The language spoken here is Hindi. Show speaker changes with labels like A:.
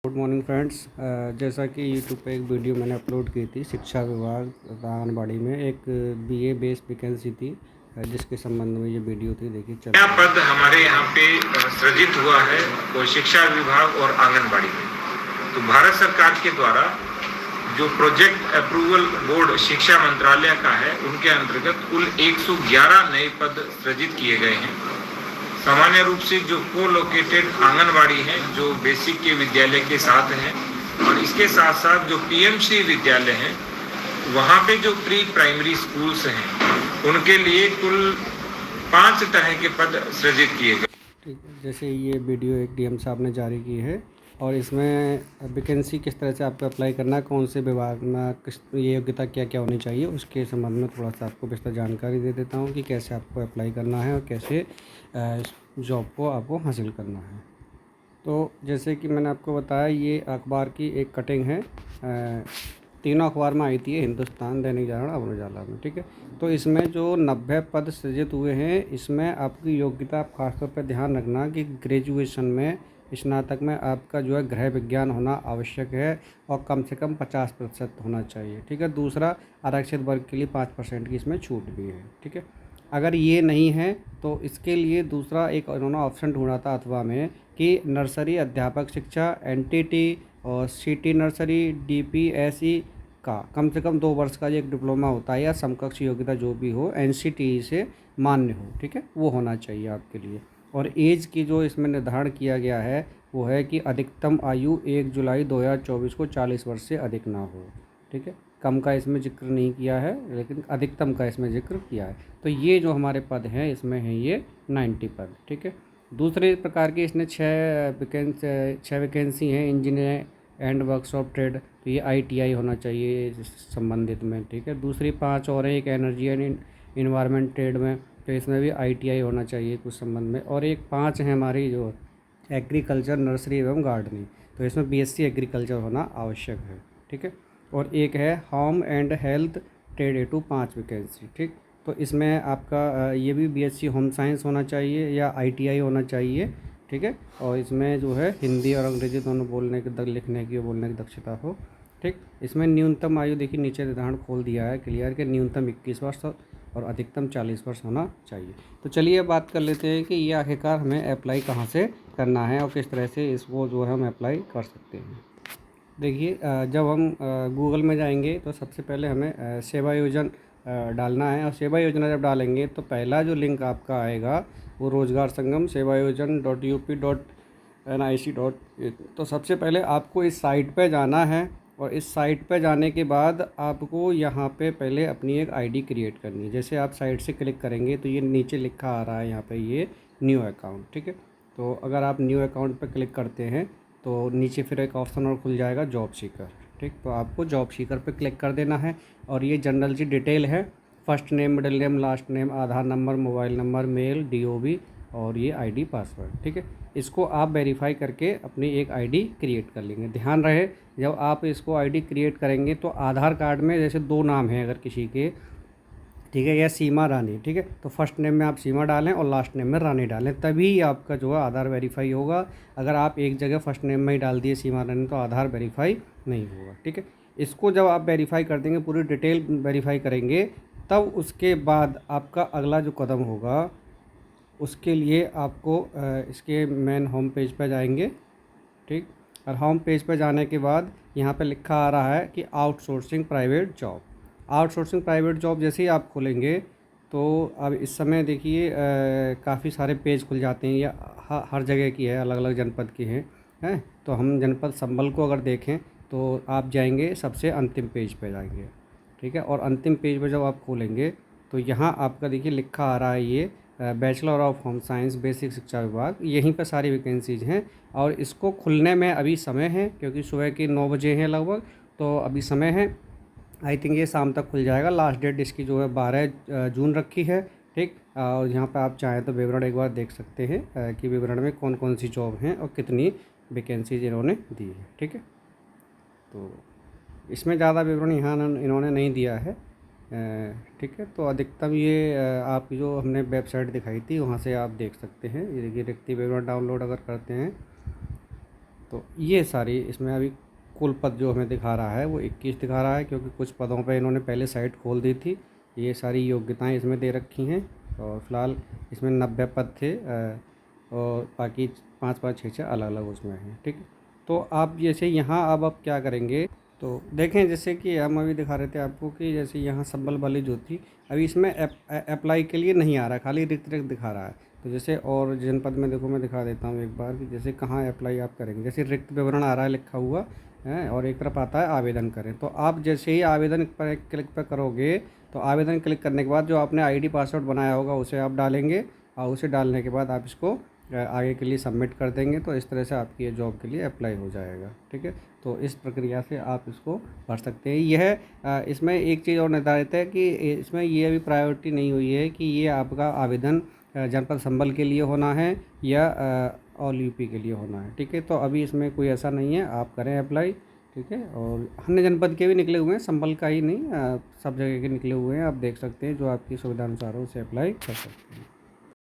A: Good morning friends. जैसा कि यूट्यूब पे एक वीडियो मैंने अपलोड की थी, शिक्षा विभाग आंगनबाड़ी में एक बीए बेस वैकेंसी थी, जिसके संबंध में ये वीडियो थी। देखिए
B: नया पद हमारे यहाँ पे सृजित हुआ है वो शिक्षा विभाग और आंगनबाड़ी में। तो भारत सरकार के द्वारा जो प्रोजेक्ट अप्रूवल बोर्ड शिक्षा मंत्रालय का है, उनके अंतर्गत कुल 111 नए पद सृजित किए गए हैं। सामान्य रूप से जो को-लोकेटेड आंगनबाड़ी हैं, जो बेसिक के विद्यालय के साथ हैं, और इसके साथ साथ जो पीएमसी विद्यालय हैं, वहाँ पे जो प्री प्राइमरी स्कूल्स हैं, उनके लिए कुल 5 तरह के पद सृजित किए गए।
A: ठीक है, जैसे ये वीडियो एक डीएम साहब ने जारी की है और इसमें वैकेंसी किस तरह से आपको अप्लाई करना है, कौन से विभाग में, किस ये योग्यता क्या क्या होनी चाहिए, उसके संबंध में थोड़ा सा आपको विस्तार जानकारी दे देता हूँ कि कैसे आपको अप्लाई करना है और कैसे जॉब को आपको हासिल करना है। तो जैसे कि मैंने आपको बताया, ये अखबार की एक कटिंग है, तीनों अखबार में आई थी, हिंदुस्तान, दैनिक जागरण, अमर उजाला में। ठीक है, तो इसमें जो 90 पद सृजित हुए हैं, इसमें आपकी योग्यता आप खासतौर पर ध्यान रखना कि ग्रेजुएशन में, स्नातक में आपका जो है गृह विज्ञान होना आवश्यक है और कम से कम 50% होना चाहिए। ठीक है, दूसरा आरक्षित वर्ग के लिए 5% की इसमें छूट भी है। ठीक है, अगर ये नहीं है तो इसके लिए दूसरा एक उन्होंने ऑप्शन ढूंढा था अथवा में कि नर्सरी अध्यापक शिक्षा, एनटीटी और सिटी नर्सरी, डीपीएसई का कम से कम 2 वर्ष का ये एक डिप्लोमा होता है या समकक्ष योग्यता जो भी हो, एनसीटीई से मान्य हो। ठीक है, वो होना चाहिए आपके लिए। और एज की जो इसमें निर्धारण किया गया है वो है कि अधिकतम आयु 1 जुलाई 2024 को 40 वर्ष से अधिक ना हो। ठीक है, कम का इसमें जिक्र नहीं किया है, लेकिन अधिकतम का इसमें जिक्र किया है। तो ये जो हमारे पद हैं, इसमें हैं ये 90 पद। ठीक है, दूसरे प्रकार की इसने 6 वैकेंसी हैं इंजीनियर एंड वर्कशॉप ट्रेड, तो ये आईटीआई होना चाहिए संबंधित में। ठीक है, दूसरी 5 और हैं, एक एनर्जी एंड इन्वायरमेंट ट्रेड में, तो इसमें भी आईटीआई होना चाहिए कुछ संबंध में। और एक 5 है हमारी जो एग्रीकल्चर, नर्सरी एवं गार्डनिंग, तो इसमें बीएससी एग्रीकल्चर होना आवश्यक है। ठीक है, और एक है होम एंड हेल्थ ट्रेड हेतु 5 वैकेंसी। ठीक, तो इसमें आपका ये भी बीएससी होम साइंस होना चाहिए या आईटीआई होना चाहिए। ठीक है, और इसमें जो है हिंदी और अंग्रेजी दोनों बोलने की, लिखने की और बोलने की दक्षता हो। ठीक, इसमें न्यूनतम आयु देखिए नीचे निर्धारण खोल दिया है क्लियर कि न्यूनतम 21 वर्ष और अधिकतम 40 वर्ष होना चाहिए। तो चलिए बात कर लेते हैं कि ये आखिरकार हमें अप्लाई कहाँ से करना है और किस तरह से इसको जो है हम अप्लाई कर सकते हैं। देखिए, जब हम गूगल में जाएंगे तो सबसे पहले हमें सेवा योजना डालना है, और सेवा योजना जब डालेंगे तो पहला जो लिंक आपका आएगा वो रोजगार संगम sevayojan.up.nic.in। तो सबसे पहले आपको इस साइट पे जाना है और इस साइट पे जाने के बाद आपको यहाँ पे पहले अपनी एक आईडी क्रिएट करनी है। जैसे आप साइट से क्लिक करेंगे तो ये नीचे लिखा आ रहा है यहाँ पे, ये न्यू अकाउंट। ठीक है, तो अगर आप न्यू अकाउंट पे क्लिक करते हैं तो नीचे फिर एक ऑप्शन और खुल जाएगा जॉब सीकर। ठीक, तो आपको जॉब सीकर पे क्लिक कर देना है और ये जनरल सी डिटेल है, first name, middle name, last name, Aadhaar number, mobile number, mail, DOB और ये आईडी पासवर्ड। ठीक है, इसको आप वेरीफाई करके अपनी एक आईडी क्रिएट कर लेंगे। ध्यान रहे, जब आप इसको आईडी क्रिएट करेंगे तो आधार कार्ड में जैसे 2 नाम हैं अगर किसी के, ठीक है, या सीमा रानी। ठीक है, तो फर्स्ट नेम में आप सीमा डालें और लास्ट नेम में रानी डालें, तभी आपका जो है आधार वेरीफाई होगा। अगर आप एक जगह फर्स्ट नेम में ही डाल दिए सीमा रानी तो आधार वेरीफाई नहीं होगा। ठीक है, इसको जब आप वेरीफाई कर देंगे, पूरी डिटेल वेरीफाई करेंगे, तब उसके बाद आपका अगला जो कदम होगा उसके लिए आपको इसके मेन होम पेज पर जाएंगे। ठीक, और होम पेज पर जाने के बाद यहाँ पे लिखा आ रहा है कि outsourcing private job. Outsourcing private job जैसे ही आप खोलेंगे तो अब इस समय देखिए काफ़ी सारे पेज खुल जाते हैं, या हर जगह की है, अलग अलग जनपद की हैं। तो हम जनपद संभल को अगर देखें तो आप जाएंगे सबसे अंतिम पेज पे जाएंगे। ठीक है, और अंतिम पेज पे जब आप खोलेंगे तो यहाँ आपका देखिए लिखा आ रहा है ये bachelor of home science, basic शिक्षा विभाग, यहीं पर सारी वैकेंसीज़ हैं। और इसको खुलने में अभी समय है क्योंकि सुबह के 9 बजे हैं लगभग, तो अभी समय है। आई थिंक ये शाम तक खुल जाएगा। लास्ट डेट इसकी जो है 12 जून रखी है। ठीक, और यहाँ पे आप चाहें तो विवरण एक बार देख सकते हैं कि विवरण में कौन कौन सी जॉब हैं और कितनी वैकेंसीज इन्होंने दी है। ठीक है, तो इसमें ज़्यादा विवरण यहाँ इन्होंने नहीं दिया है। ठीक है, तो अधिकतम ये आप जो हमने वेबसाइट दिखाई थी वहाँ से आप देख सकते हैं। ये देखिए, रिक्ति विवरण डाउनलोड अगर करते हैं तो ये सारी इसमें अभी कुल पद जो हमें दिखा रहा है वो 21 दिखा रहा है, क्योंकि कुछ पदों पे इन्होंने पहले साइट खोल दी थी। ये सारी योग्यताएं इसमें दे रखी हैं और फ़िलहाल इसमें 90 पद थे और बाकी 5-5 6-6 अलग-अलग उसमें हैं। ठीक है, तो आप जैसे यहाँ अब आप क्या करेंगे, तो देखें जैसे कि हम अभी दिखा रहे थे आपको कि जैसे यहाँ संबल वाली जो थी अभी इसमें अप्लाई के लिए नहीं आ रहा, खाली रिक्त दिखा रहा है। तो जैसे और जनपद में देखो मैं दिखा देता हूँ एक बार कि जैसे कहाँ अप्लाई आप करेंगे। जैसे रिक्त विवरण आ रहा है लिखा हुआ है और एक तरफ आता है आवेदन करें। तो आप जैसे ही आवेदन पर क्लिक पर करोगे तो आवेदन क्लिक करने के बाद जो आपने आईडी पासवर्ड बनाया होगा उसे आप डालेंगे और उसे डालने के बाद आप इसको आगे के लिए सबमिट कर देंगे। तो इस तरह से आपकी ये जॉब के लिए अप्लाई हो जाएगा। ठीक है, तो इस प्रक्रिया से आप इसको भर सकते हैं। यह इसमें एक चीज़ और निर्धारित है कि इसमें ये अभी प्रायोरिटी नहीं हुई है कि ये आपका आवेदन जनपद संबल के लिए होना है या ऑल यूपी के लिए होना है। ठीक है, तो अभी इसमें कोई ऐसा नहीं है, आप करें अप्लाई। ठीक है, और अन्य जनपद के भी निकले हुए हैं, संबल का ही नहीं सब जगह के निकले हुए हैं। आप देख सकते हैं जो आपकी सुविधा अनुसार हो उसे अप्लाई कर सकते हैं।